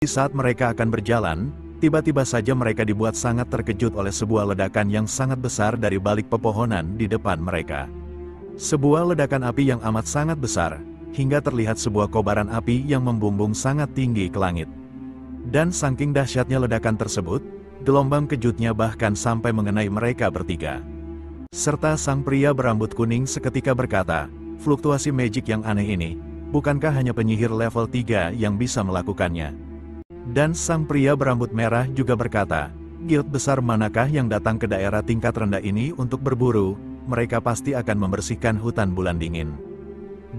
Di saat mereka akan berjalan, tiba-tiba saja mereka dibuat sangat terkejut oleh sebuah ledakan yang sangat besar dari balik pepohonan di depan mereka. Sebuah ledakan api yang amat sangat besar, hingga terlihat sebuah kobaran api yang membumbung sangat tinggi ke langit. Dan saking dahsyatnya ledakan tersebut, gelombang kejutnya bahkan sampai mengenai mereka bertiga. Serta sang pria berambut kuning seketika berkata, fluktuasi magic yang aneh ini, bukankah hanya penyihir level 3 yang bisa melakukannya? Dan sang pria berambut merah juga berkata, guild besar manakah yang datang ke daerah tingkat rendah ini untuk berburu, mereka pasti akan membersihkan hutan bulan dingin.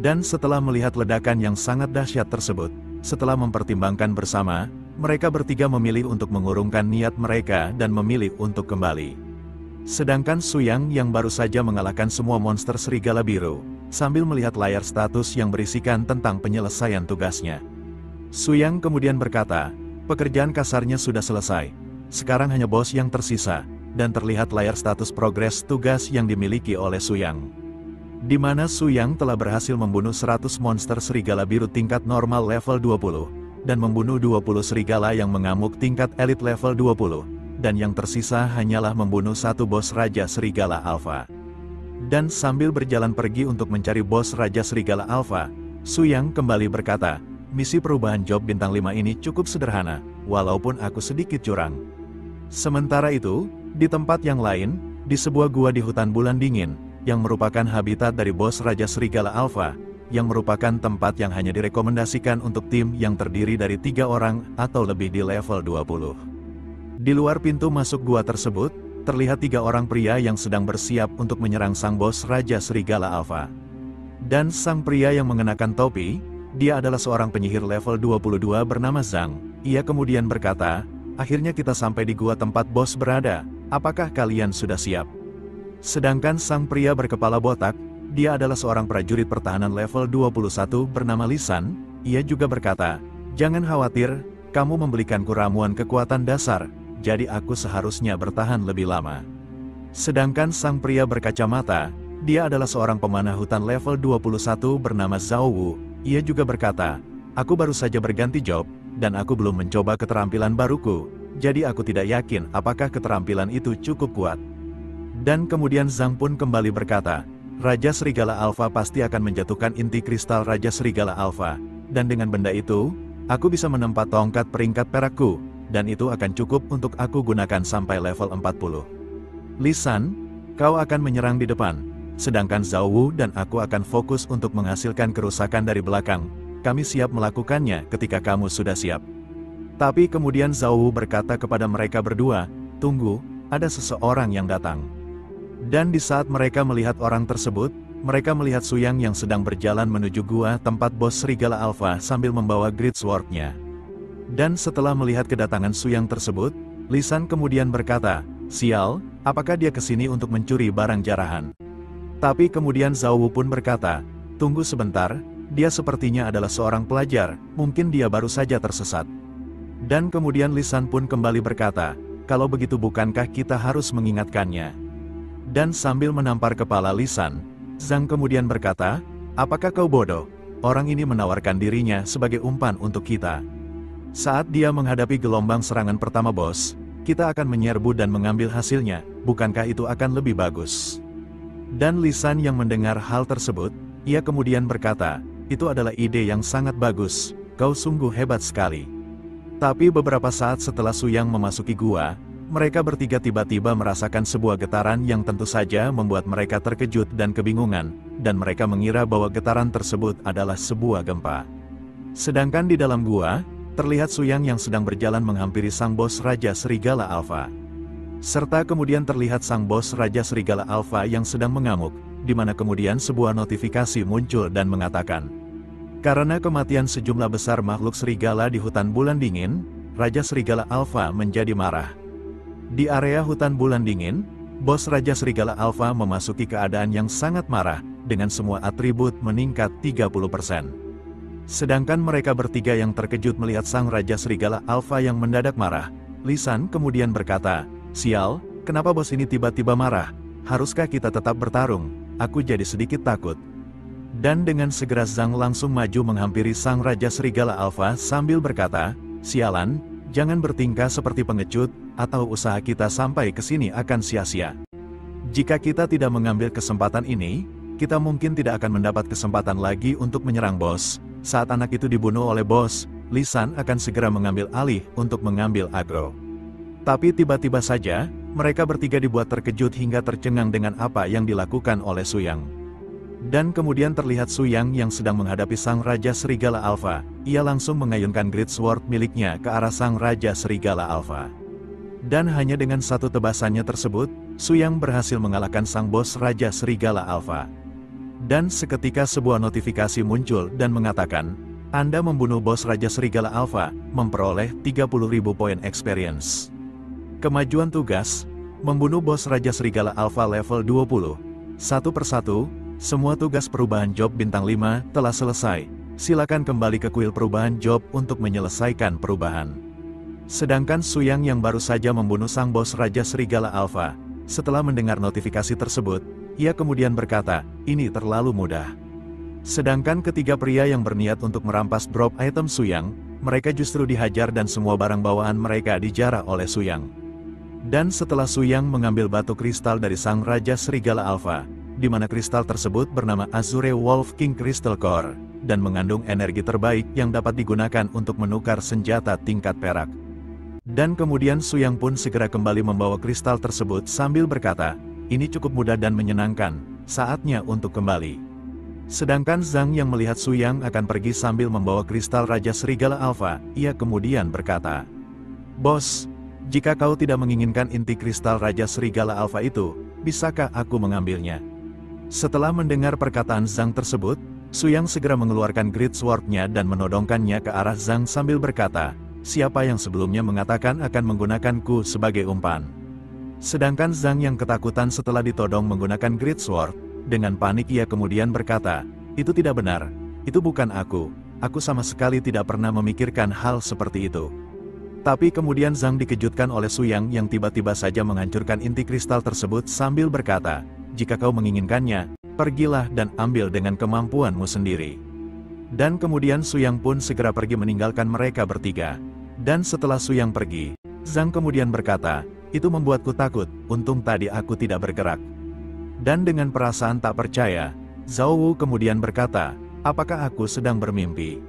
Dan setelah melihat ledakan yang sangat dahsyat tersebut, setelah mempertimbangkan bersama, mereka bertiga memilih untuk mengurungkan niat mereka dan memilih untuk kembali. Sedangkan Suyang yang baru saja mengalahkan semua monster serigala biru, sambil melihat layar status yang berisikan tentang penyelesaian tugasnya. Suyang kemudian berkata, pekerjaan kasarnya sudah selesai, sekarang hanya bos yang tersisa, dan terlihat layar status progres tugas yang dimiliki oleh Suyang. Di mana Suyang telah berhasil membunuh 100 monster serigala biru tingkat normal level 20, dan membunuh 20 serigala yang mengamuk tingkat elit level 20, dan yang tersisa hanyalah membunuh satu bos Raja Serigala Alpha. Dan sambil berjalan pergi untuk mencari bos Raja Serigala Alpha, Suyang kembali berkata, misi perubahan job bintang 5 ini cukup sederhana, walaupun aku sedikit curang. Sementara itu, di tempat yang lain, di sebuah gua di hutan bulan dingin, yang merupakan habitat dari bos Raja Serigala Alpha, yang merupakan tempat yang hanya direkomendasikan untuk tim yang terdiri dari 3 orang atau lebih di level 20. Di luar pintu masuk gua tersebut, terlihat 3 orang pria yang sedang bersiap untuk menyerang sang bos Raja Serigala Alpha. Dan sang pria yang mengenakan topi, dia adalah seorang penyihir level 22 bernama Zhang. Ia kemudian berkata, akhirnya kita sampai di gua tempat bos berada, apakah kalian sudah siap? Sedangkan sang pria berkepala botak, dia adalah seorang prajurit pertahanan level 21 bernama Lisan. Ia juga berkata, jangan khawatir, kamu membelikanku ramuan kekuatan dasar, jadi aku seharusnya bertahan lebih lama. Sedangkan sang pria berkacamata, dia adalah seorang pemanah hutan level 21 bernama Zhao Wu. Ia juga berkata, aku baru saja berganti job, dan aku belum mencoba keterampilan baruku, jadi aku tidak yakin apakah keterampilan itu cukup kuat. Dan kemudian Zhang pun kembali berkata, Raja Serigala Alpha pasti akan menjatuhkan inti kristal Raja Serigala Alpha, dan dengan benda itu, aku bisa menempat tongkat peringkat perakku, dan itu akan cukup untuk aku gunakan sampai level 40. Lisan, kau akan menyerang di depan, sedangkan Zhao Wu dan aku akan fokus untuk menghasilkan kerusakan dari belakang, kami siap melakukannya ketika kamu sudah siap. Tapi kemudian Zhao Wu berkata kepada mereka berdua, tunggu, ada seseorang yang datang. Dan di saat mereka melihat orang tersebut, mereka melihat Suyang yang sedang berjalan menuju gua tempat bos Serigala Alpha sambil membawa Great Sword-nya. Dan setelah melihat kedatangan Suyang tersebut, Lisan kemudian berkata, sial, apakah dia kesini untuk mencuri barang jarahan? Tapi kemudian Zhao Wu pun berkata, tunggu sebentar, dia sepertinya adalah seorang pelajar, mungkin dia baru saja tersesat. Dan kemudian Lisan pun kembali berkata, kalau begitu bukankah kita harus mengingatkannya? Dan sambil menampar kepala Lisan, Zhang kemudian berkata, apakah kau bodoh? Orang ini menawarkan dirinya sebagai umpan untuk kita. Saat dia menghadapi gelombang serangan pertama bos, kita akan menyerbu dan mengambil hasilnya, bukankah itu akan lebih bagus? Dan Lisan yang mendengar hal tersebut, ia kemudian berkata, itu adalah ide yang sangat bagus, kau sungguh hebat sekali. Tapi beberapa saat setelah Suyang memasuki gua, mereka bertiga tiba-tiba merasakan sebuah getaran yang tentu saja membuat mereka terkejut dan kebingungan, dan mereka mengira bahwa getaran tersebut adalah sebuah gempa. Sedangkan di dalam gua, terlihat Suyang yang sedang berjalan menghampiri sang bos Raja Serigala Alpha. Serta kemudian terlihat sang bos Raja Serigala Alpha yang sedang mengamuk, di mana kemudian sebuah notifikasi muncul dan mengatakan, karena kematian sejumlah besar makhluk serigala di hutan bulan dingin, Raja Serigala Alpha menjadi marah. Di area hutan bulan dingin, bos Raja Serigala Alpha memasuki keadaan yang sangat marah, dengan semua atribut meningkat 30%. Sedangkan mereka bertiga yang terkejut melihat sang Raja Serigala Alpha yang mendadak marah, Lisan kemudian berkata, sial, kenapa bos ini tiba-tiba marah? Haruskah kita tetap bertarung? Aku jadi sedikit takut. Dan dengan segera Zhang langsung maju menghampiri sang Raja Serigala Alpha sambil berkata, Sialan, jangan bertingkah seperti pengecut, atau usaha kita sampai ke sini akan sia-sia. Jika kita tidak mengambil kesempatan ini, kita mungkin tidak akan mendapat kesempatan lagi untuk menyerang bos. Saat anak itu dibunuh oleh bos, Lee San akan segera mengambil alih untuk mengambil agro. Tapi tiba-tiba saja, mereka bertiga dibuat terkejut hingga tercengang dengan apa yang dilakukan oleh Su Yang. Dan kemudian terlihat Su Yang yang sedang menghadapi Sang Raja Serigala Alpha. Ia langsung mengayunkan Great Sword miliknya ke arah Sang Raja Serigala Alpha. Dan hanya dengan satu tebasannya tersebut, Su Yang berhasil mengalahkan sang bos Raja Serigala Alpha. Dan seketika sebuah notifikasi muncul dan mengatakan, Anda membunuh bos Raja Serigala Alpha, memperoleh 30.000 poin experience. Kemajuan tugas, membunuh bos Raja Serigala Alpha level 20. Satu persatu, semua tugas perubahan job bintang 5 telah selesai. Silakan kembali ke kuil perubahan job untuk menyelesaikan perubahan. Sedangkan Su Yang yang baru saja membunuh sang bos Raja Serigala Alpha, setelah mendengar notifikasi tersebut, ia kemudian berkata, ini terlalu mudah. Sedangkan ketiga pria yang berniat untuk merampas drop item Su Yang, mereka justru dihajar dan semua barang bawaan mereka dijarah oleh Su Yang. Dan setelah Su Yang mengambil batu kristal dari sang Raja Serigala Alpha, di mana kristal tersebut bernama Azure Wolf King Crystal Core, dan mengandung energi terbaik yang dapat digunakan untuk menukar senjata tingkat perak. Dan kemudian Su Yang pun segera kembali membawa kristal tersebut sambil berkata, ini cukup mudah dan menyenangkan, saatnya untuk kembali. Sedangkan Zhang yang melihat Su Yang akan pergi sambil membawa kristal Raja Serigala Alpha, ia kemudian berkata, Bos, jika kau tidak menginginkan inti kristal Raja Serigala Alpha itu, bisakah aku mengambilnya? Setelah mendengar perkataan Zhang tersebut, Su Yang segera mengeluarkan Great Sword-nya dan menodongkannya ke arah Zhang sambil berkata, siapa yang sebelumnya mengatakan akan menggunakanku sebagai umpan? Sedangkan Zhang yang ketakutan setelah ditodong menggunakan Great Sword, dengan panik ia kemudian berkata, itu tidak benar, itu bukan aku sama sekali tidak pernah memikirkan hal seperti itu. Tapi kemudian Zhang dikejutkan oleh Su Yang yang tiba-tiba saja menghancurkan inti kristal tersebut sambil berkata, jika kau menginginkannya, pergilah dan ambil dengan kemampuanmu sendiri. Dan kemudian Su Yang pun segera pergi meninggalkan mereka bertiga. Dan setelah Su Yang pergi, Zhang kemudian berkata, itu membuatku takut, untung tadi aku tidak bergerak. Dan dengan perasaan tak percaya, Zhao Wu kemudian berkata, apakah aku sedang bermimpi?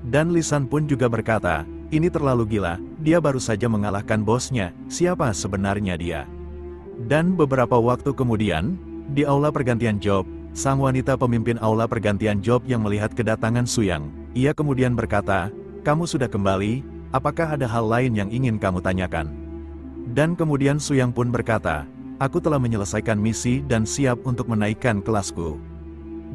Dan Lee San pun juga berkata, ini terlalu gila, dia baru saja mengalahkan bosnya, siapa sebenarnya dia? Dan beberapa waktu kemudian, di aula pergantian job, sang wanita pemimpin aula pergantian job yang melihat kedatangan Su Yang, ia kemudian berkata, kamu sudah kembali, apakah ada hal lain yang ingin kamu tanyakan? Dan kemudian Su Yang pun berkata, aku telah menyelesaikan misi dan siap untuk menaikkan kelasku.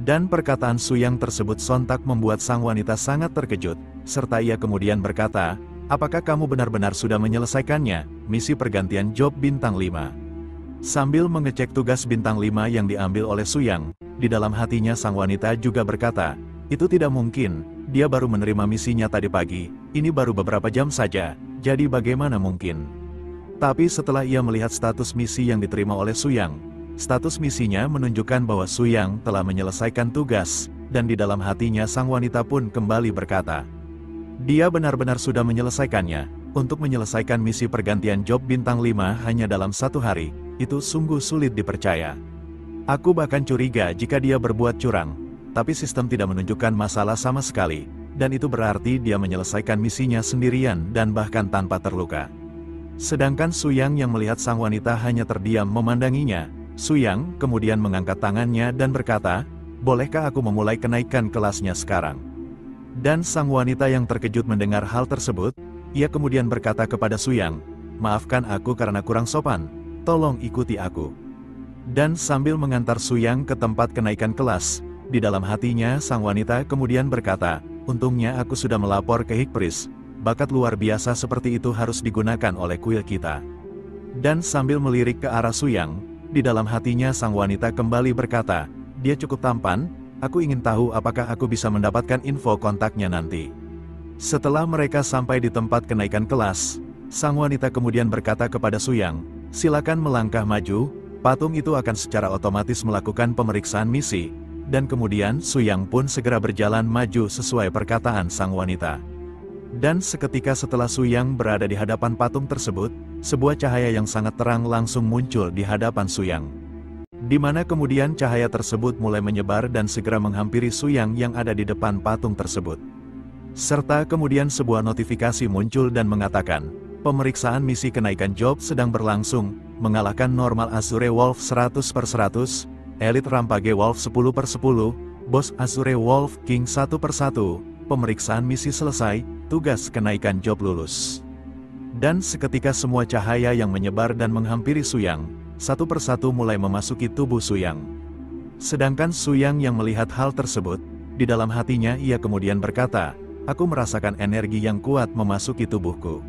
Dan perkataan Su Yang tersebut sontak membuat sang wanita sangat terkejut, serta ia kemudian berkata, apakah kamu benar-benar sudah menyelesaikannya, misi pergantian job bintang 5? Sambil mengecek tugas bintang 5 yang diambil oleh Su Yang, di dalam hatinya sang wanita juga berkata, itu tidak mungkin, dia baru menerima misinya tadi pagi, ini baru beberapa jam saja, jadi bagaimana mungkin? Tapi setelah ia melihat status misi yang diterima oleh Su Yang, status misinya menunjukkan bahwa Su Yang telah menyelesaikan tugas, dan di dalam hatinya sang wanita pun kembali berkata, dia benar-benar sudah menyelesaikannya. Untuk menyelesaikan misi pergantian job bintang 5 hanya dalam 1 hari, itu sungguh sulit dipercaya. Aku bahkan curiga jika dia berbuat curang, tapi sistem tidak menunjukkan masalah sama sekali, dan itu berarti dia menyelesaikan misinya sendirian dan bahkan tanpa terluka. Sedangkan Su Yang yang melihat sang wanita hanya terdiam memandanginya, Su Yang kemudian mengangkat tangannya dan berkata, bolehkah aku memulai kenaikan kelasnya sekarang? Dan sang wanita yang terkejut mendengar hal tersebut, ia kemudian berkata kepada Su Yang, maafkan aku karena kurang sopan, tolong ikuti aku. Dan sambil mengantar Su Yang ke tempat kenaikan kelas, di dalam hatinya sang wanita kemudian berkata, untungnya aku sudah melapor ke Hikpris, bakat luar biasa seperti itu harus digunakan oleh kuil kita. Dan sambil melirik ke arah Su Yang, di dalam hatinya sang wanita kembali berkata, dia cukup tampan, aku ingin tahu apakah aku bisa mendapatkan info kontaknya nanti. Setelah mereka sampai di tempat kenaikan kelas, sang wanita kemudian berkata kepada Su Yang, silakan melangkah maju, patung itu akan secara otomatis melakukan pemeriksaan misi, dan kemudian Su Yang pun segera berjalan maju sesuai perkataan sang wanita. Dan seketika setelah Suyang berada di hadapan patung tersebut, sebuah cahaya yang sangat terang langsung muncul di hadapan Suyang. Di mana kemudian cahaya tersebut mulai menyebar dan segera menghampiri Suyang yang ada di depan patung tersebut. Serta kemudian sebuah notifikasi muncul dan mengatakan, pemeriksaan misi kenaikan job sedang berlangsung, mengalahkan normal Azure Wolf 100/100, Elite Rampage Wolf 10/10, Bos Azure Wolf King 1/1, pemeriksaan misi selesai, tugas kenaikan job lulus. Dan seketika semua cahaya yang menyebar dan menghampiri Suyang, satu persatu mulai memasuki tubuh Suyang. Sedangkan Suyang yang melihat hal tersebut, di dalam hatinya ia kemudian berkata, aku merasakan energi yang kuat memasuki tubuhku.